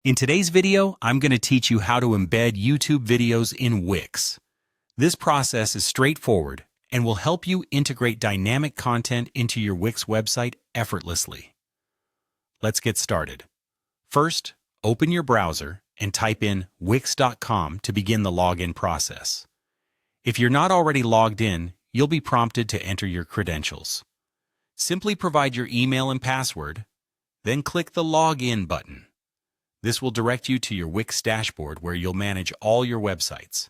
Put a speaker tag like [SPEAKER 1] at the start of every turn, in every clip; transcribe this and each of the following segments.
[SPEAKER 1] In today's video, I'm going to teach you how to embed YouTube videos in Wix. This process is straightforward and will help you integrate dynamic content into your Wix website effortlessly. Let's get started. First, open your browser and type in wix.com to begin the login process. If you're not already logged in, you'll be prompted to enter your credentials. Simply provide your email and password, then click the Login button. This will direct you to your Wix dashboard where you'll manage all your websites.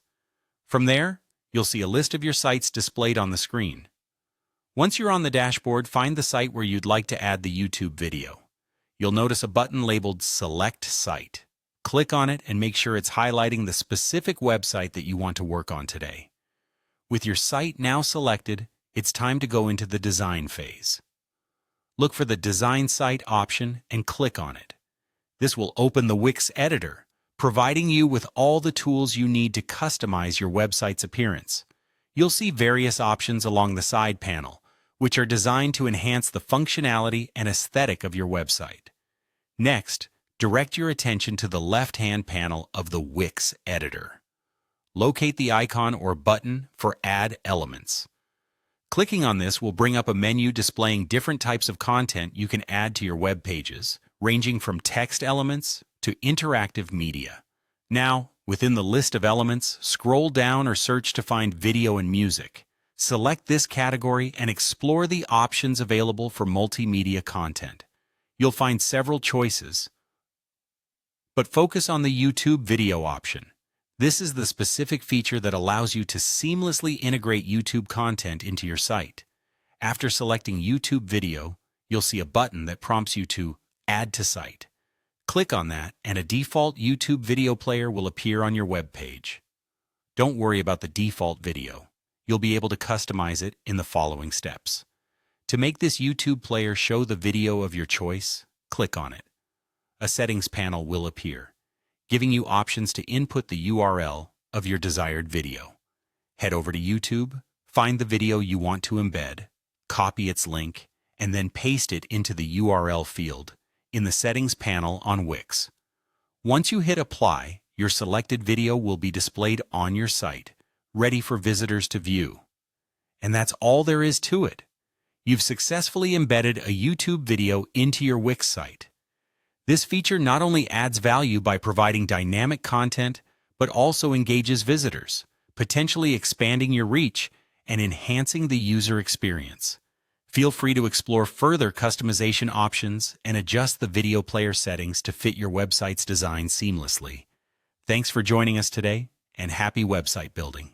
[SPEAKER 1] From there, you'll see a list of your sites displayed on the screen. Once you're on the dashboard, find the site where you'd like to add the YouTube video. You'll notice a button labeled Select Site. Click on it and make sure it's highlighting the specific website that you want to work on today. With your site now selected, it's time to go into the design phase. Look for the Design Site option and click on it. This will open the Wix Editor, providing you with all the tools you need to customize your website's appearance. You'll see various options along the side panel, which are designed to enhance the functionality and aesthetic of your website. Next, direct your attention to the left-hand panel of the Wix Editor. Locate the icon or button for Add Elements. Clicking on this will bring up a menu displaying different types of content you can add to your web pages, ranging from text elements to interactive media. Now, within the list of elements, scroll down or search to find video and music. Select this category and explore the options available for multimedia content. You'll find several choices, but focus on the YouTube video option. This is the specific feature that allows you to seamlessly integrate YouTube content into your site. After selecting YouTube video, you'll see a button that prompts you to Add to Site. Click on that and a default YouTube video player will appear on your web page. Don't worry about the default video. You'll be able to customize it in the following steps. To make this YouTube player show the video of your choice, click on it. A settings panel will appear, giving you options to input the URL of your desired video. Head over to YouTube, find the video you want to embed, copy its link, and then paste it into the URL field in the settings panel on Wix. Once you hit Apply, your selected video will be displayed on your site, ready for visitors to view. And that's all there is to it. You've successfully embedded a YouTube video into your Wix site. This feature not only adds value by providing dynamic content, but also engages visitors, potentially expanding your reach and enhancing the user experience. Feel free to explore further customization options and adjust the video player settings to fit your website's design seamlessly. Thanks for joining us today, and happy website building.